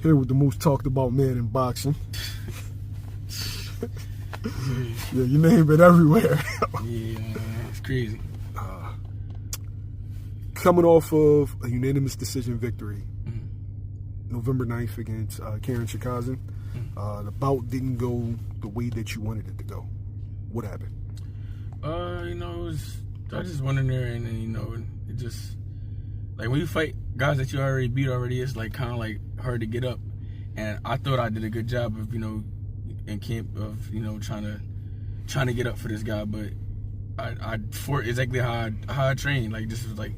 Here with the most talked about man in boxing. Yeah, your name been everywhere. Yeah, it's crazy. Coming off of a unanimous decision victory, November 9th against Karen Chikazin, the bout didn't go the way that you wanted it to go. What happened? I just went in there and it just, like, when you fight guys that you already beat already, it's like kind of like hard to get up. And I thought I did a good job of, in camp of, trying to get up for this guy, but I fought exactly how I trained. Like, this was like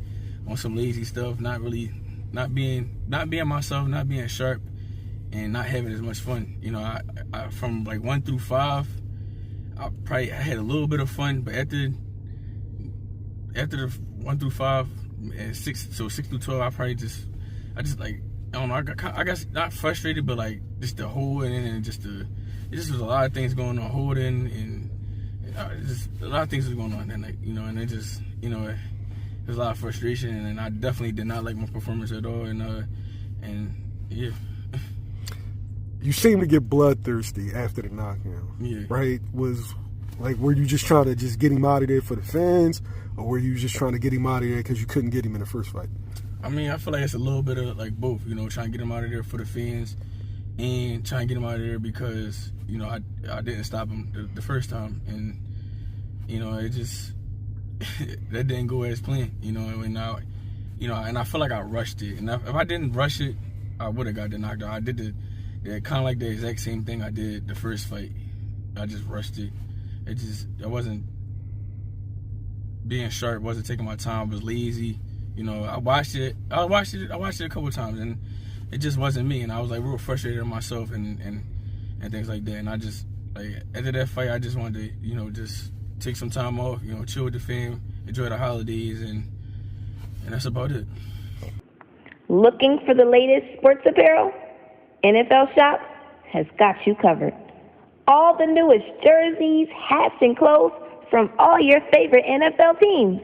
on some lazy stuff, not being myself, not being sharp, and not having as much fun. I from like 1 through 5, I had a little bit of fun, but after the 1 through 5 and 6 through 12, I just like, I don't know, I got not frustrated, but like just the holding and it just was a lot of things going on, holding and just a lot of things was going on, and like, and it just, there was a lot of frustration, and I definitely did not like my performance at all, and yeah. You seem to get bloodthirsty after the knockout, yeah. Right? Were you just trying to just get him out of there for the fans, or were you just trying to get him out of there because you couldn't get him in the first fight? I mean, I feel like it's a little bit of like both, trying to get him out of there for the fans and trying to get him out of there because, I didn't stop him the first time, and, it just, that didn't go as planned, and I feel like I rushed it, and if I didn't rush it, I would have got the knockout. I did kind of like the exact same thing I did the first fight. I just rushed it. I wasn't being sharp, wasn't taking my time, was lazy. I watched it a couple of times, and it just wasn't me. And I was like real frustrated with myself and things like that. And I just, like, after that fight, I just wanted to, just take some time off, chill with the fam, enjoy the holidays, and that's about it. Looking for the latest sports apparel? NFL Shop has got you covered. All the newest jerseys, hats, and clothes from all your favorite NFL teams.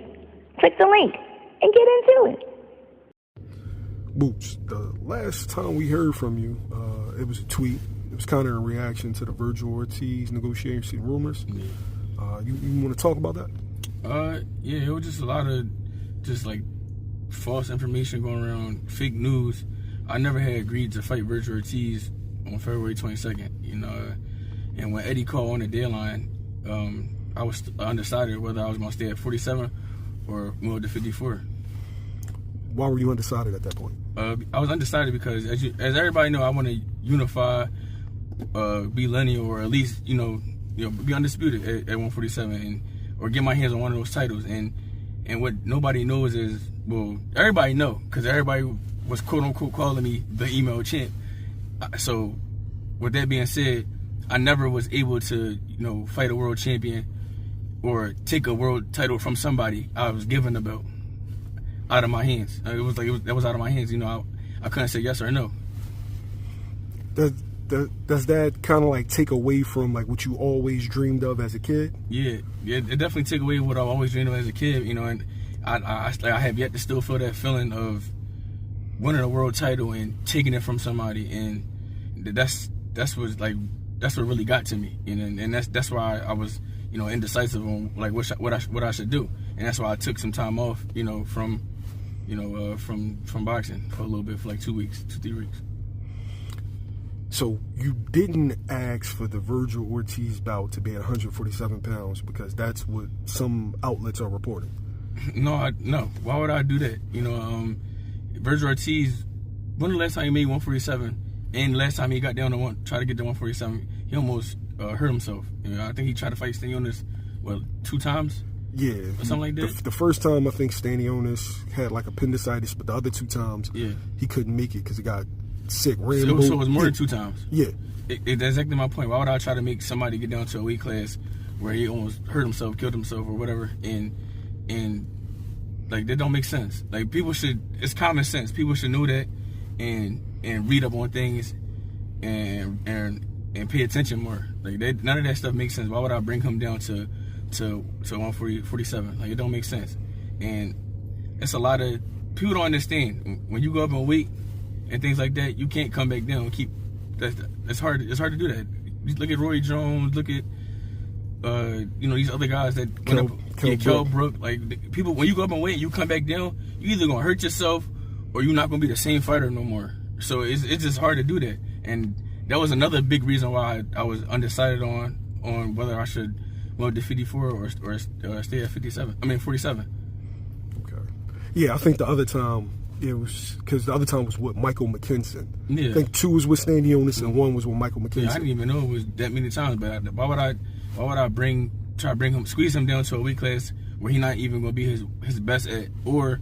Click the link and get into it. Boots, the last time we heard from you, it was a tweet. It was kind of in reaction to the Vergil Ortiz negotiation rumors. Yeah. You want to talk about that? Yeah, it was just a lot of just like false information going around, fake news. I never had agreed to fight Vergil Ortiz on February 22nd, and when Eddie called on the deadline, I was undecided whether I was going to stay at 47 or move to 54. Why were you undecided at that point? I was undecided because, as everybody know, I want to unify, be lineal, or at least be undisputed at 147, or get my hands on one of those titles. And what nobody knows is, well, everybody know, because everybody was quote unquote calling me the email champ. So, with that being said, I never was able to fight a world champion or take a world title from somebody. I was given the belt out of my hands. That was out of my hands. I couldn't say yes or no. Does that kind of like take away from like what you always dreamed of as a kid? Yeah, it definitely took away what I always dreamed of as a kid. And I have yet to still feel that feeling of winning a world title and taking it from somebody, and that's what really got to me. And that's why I was indecisive on like what I should do, and that's why I took some time off from boxing for a little bit, for like 2 weeks, 2-3 weeks. So you didn't ask for the Vergil Ortiz bout to be at 147 pounds because that's what some outlets are reporting. No. Why would I do that? Vergil Ortiz, when the last time he made 147, and the last time he got down to try to get to 147, he almost hurt himself. I think he tried to fight Stanionis, 2 times? Yeah. Or something like that? The first time, I think Stanionis had like appendicitis, but the other 2 times, he couldn't make it because he got sick. So it was more than 2 times? Yeah. That's exactly my point. Why would I try to make somebody get down to a weight class where he almost hurt himself, killed himself, or whatever, and like, that don't make sense. Like, it's common sense. People should know that and read up on things and pay attention more. Like, none of that stuff makes sense. Why would I bring him down to 147? Like, it don't make sense. And it's a lot of people don't understand. When you go up in weight, and things like that, you can't come back down and keep. It's hard to do that. Look at Roy Jones. Look at these other guys that Kell Brook. Like people, when you go up in weight, you come back down. You either gonna hurt yourself or you're not gonna be the same fighter no more. So it's just hard to do that. And that was another big reason why I was undecided on whether I should go to 54 or stay at 47. I mean 47. Okay. Yeah, I think the other time it was because the other time was with Michael McKinson. Yeah. I think 2 was with Stanionis and 1 was with Michael McKinson. Yeah, I didn't even know it was that many times. But why would I try to bring him, squeeze him down to a weight class where he's not even gonna be his best at, or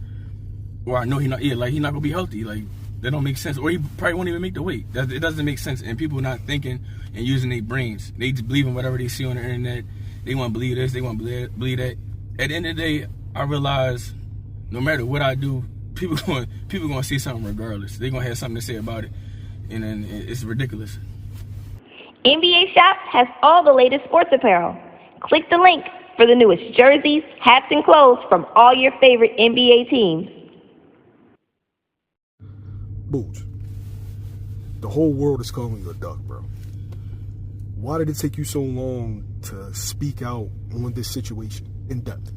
I know he's not gonna be healthy. Like that don't make sense. Or he probably won't even make the weight. It doesn't make sense. And people not thinking and using their brains. They just believe in whatever they see on the internet. They want to believe this. They want to believe that. At the end of the day, I realize no matter what I do, people gonna see something regardless. They're gonna have something to say about it, and then it's ridiculous. NBA Shop has all the latest sports apparel. Click the link for the newest jerseys, hats, and clothes from all your favorite NBA teams. Boots, the whole world is calling you a duck, bro. Why did it take you so long to speak out on this situation in depth?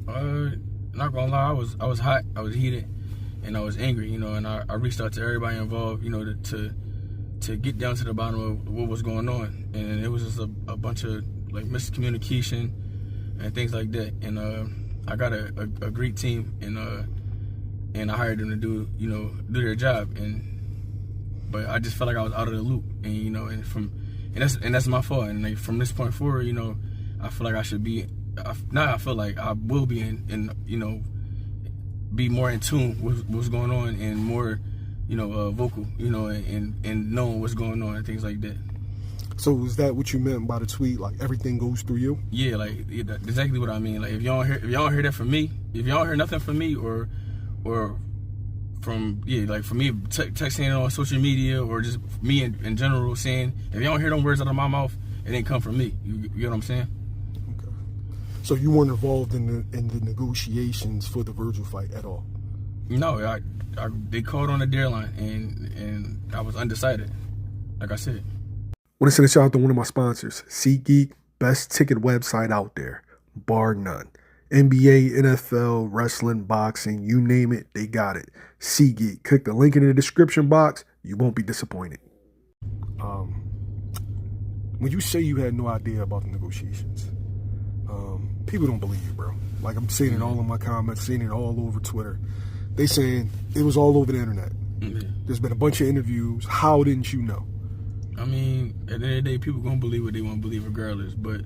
Not gonna lie, I was hot, I was heated, and I was angry, and I reached out to everybody involved, to get down to the bottom of what was going on. And it was just a bunch of like miscommunication and things like that. And I got a great team, and I hired them to do their job. But I just felt like I was out of the loop, and that's my fault. And like from this point forward, I feel like I should be. Now I feel like I will be be more in tune with what's going on and more, vocal, and knowing what's going on and things like that. So is that what you meant by the tweet? Like everything goes through you? Yeah, that's exactly what I mean. Like if y'all hear that from me, if y'all hear nothing from me or from from me texting it on social media or just me in general saying, if y'all don't hear them words out of my mouth, it ain't come from me. You get what I'm saying? Okay. So you weren't involved in the negotiations for the Vergil fight at all? No, they called on the deadline and I was undecided, like I said. I want to send a shout out to one of my sponsors, SeatGeek, best ticket website out there, bar none. NBA, NFL, wrestling, boxing, you name it, they got it. SeatGeek. Click the link in the description box. You won't be disappointed. When you say you had no idea about the negotiations, people don't believe you, bro. Like I'm seeing it all in my comments, seeing it all over Twitter. They saying it was all over the internet. Mm-hmm. There's been a bunch of interviews. How didn't you know? I mean, at the end of the day, people gonna believe what they want to believe regardless. But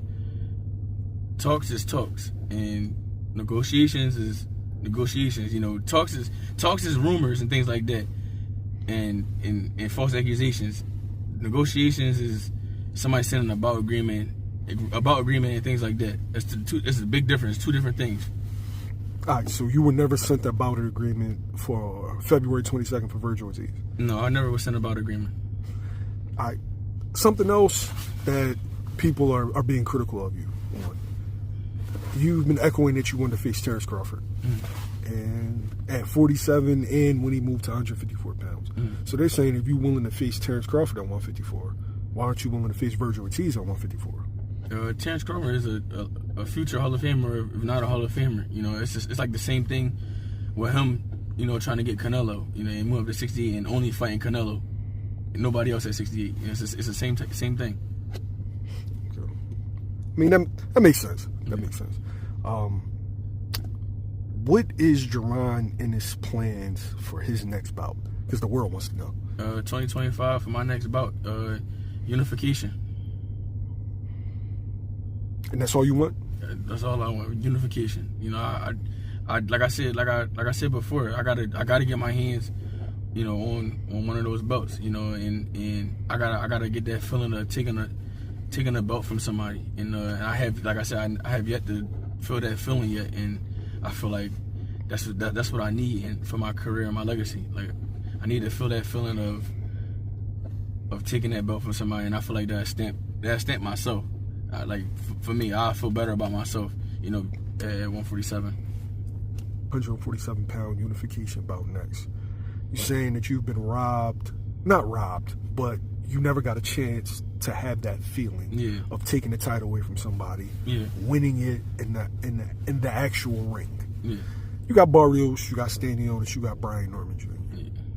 talks is talks, and negotiations is negotiations. Talks is rumors and things like that, and false accusations. Negotiations is somebody sending an about agreement and things like that. It's a big difference. 2 different things. All right, so you were never sent the about agreement for February 22nd for Vergil Ortiz? No, I never was sent about agreement. All right, something else that people are being critical of you on. You've been echoing that you wanted to face Terence Crawford. And at 47 and when he moved to 154 pounds. So they're saying if you're willing to face Terence Crawford at 154, why aren't you willing to face Vergil Ortiz at 154? Terence Crawford is a future Hall of Famer, if not a Hall of Famer. It's like the same thing with him, trying to get Canelo, and move up to 68 and only fighting Canelo. And nobody else at 68. It's the same thing. Okay. I mean, that makes sense. That makes sense. What is Jaron Ennis' plans for his next bout? Because the world wants to know. 2025 for my next bout, unification. And that's all you want? That's all I want. Unification. I like I said before, I gotta get my hands, on one of those belts, and I gotta get that feeling of taking a belt from somebody, and I have, like I said, I have yet to feel that feeling yet, and I feel like that's what I need for my career and my legacy. Like I need to feel that feeling of taking that belt from somebody, and I feel like that stamp myself. Like for me, I feel better about myself, at 147. 147-pound unification bout next. You're saying that you've been not robbed, but you never got a chance to have that feeling of taking the title away from somebody, winning it in the actual ring. Yeah. You got Barrios, you got Stanionis, you got Brian Norman Jr.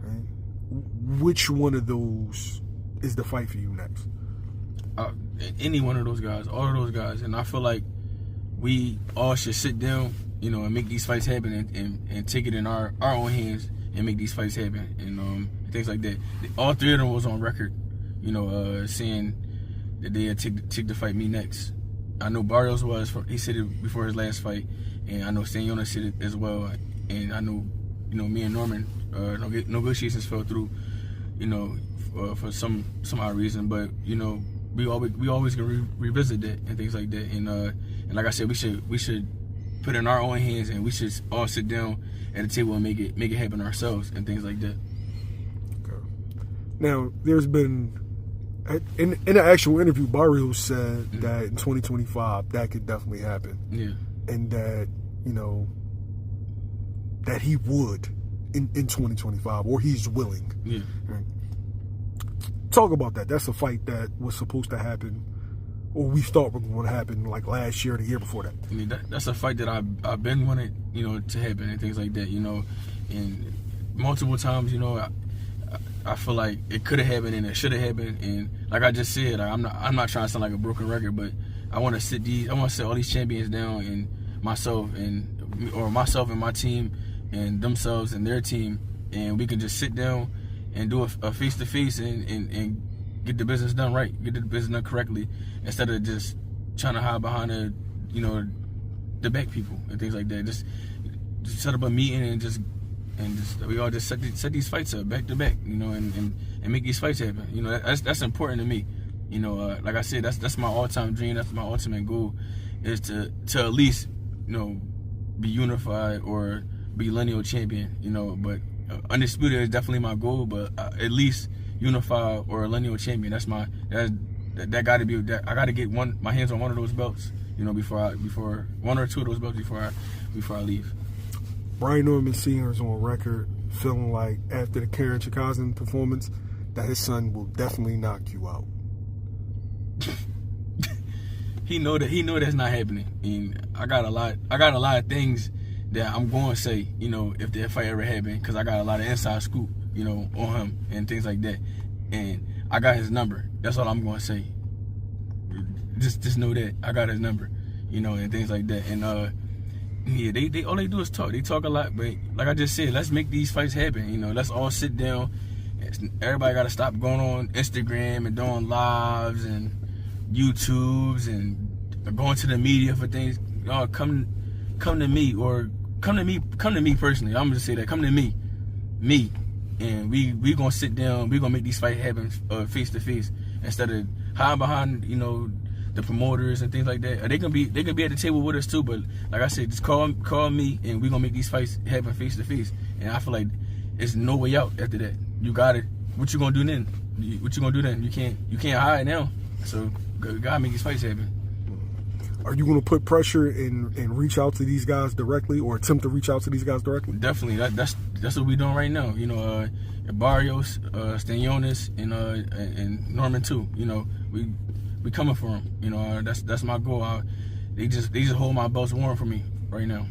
Right? Which one of those is the fight for you next? Any one of those guys, all of those guys, and I feel like we all should sit down, and make these fights happen and take it in our own hands and make these fights happen and things like that. All three of them was on record, saying that they had take to fight me next. I know Barrios he said it before his last fight, and I know Stanionis said it as well, and I know, me and Norman, negotiations fell through, for some odd reason, but we always can revisit that and things like that, and like I said, we should put it in our own hands, and we should all sit down at the table and make it happen ourselves and things like that. Okay. Now, there's been in an actual interview, Barrios said that in 2025 that could definitely happen. Yeah. And that that he would in 2025, or he's willing. Yeah. Right? Talk about that. That's a fight that was supposed to happen, or we thought was going to happen like last year or the year before that. I mean, that's a fight that I've been wanted, to happen and things like that, and multiple times, I feel like it could have happened and it should have happened, and like I just said, I'm not trying to sound like a broken record, but I want to sit all these champions down, and myself and my team and themselves and their team, and we can just sit down and do a face-to-face and get the business done right, get the business done correctly, instead of just trying to hide behind the back people and things like that. Just set up a meeting and just we all just set these fights up back to back, and make these fights happen. That's important to me. Like I said, that's my all-time dream. That's my ultimate goal, is to at least be unified or be lineal champion. But undisputed is definitely my goal. But at least unify or a lineal champion. That got to be. I got to get my hands on one of those belts. Before one or two of those belts before I leave. Brian Norman Sr. is on record feeling like after the Karen Chikazin performance that his son will definitely knock you out. He know that's not happening. And I got a lot of things that I'm going to say, if that fight ever happened, because I got a lot of inside scoop, on him and things like that. And I got his number. That's all I'm going to say. Just know that I got his number, and things like that. And they all they do is talk. They talk a lot, but like I just said, let's make these fights happen. Let's all sit down. Everybody got to stop going on Instagram and doing lives and YouTubes and going to the media for things. Come to me, or come to me personally. I'm gonna say that. Come to me, and we gonna sit down. We gonna make these fights happen face to face, instead of hiding behind the promoters and things like that. They can be at the table with us too, but like I said, just call me, and we gonna make these fights happen face to face. And I feel like it's no way out after that. You got it. What you gonna do then? You can't hide now. So you gotta make these fights happen. Are you going to put pressure and reach out to these guys directly, or attempt to reach out to these guys directly? Definitely. That's what we're doing right now. Barrios, Stanionis, and Norman too. We coming for them. That's my goal. They just hold my belts warm for me right now.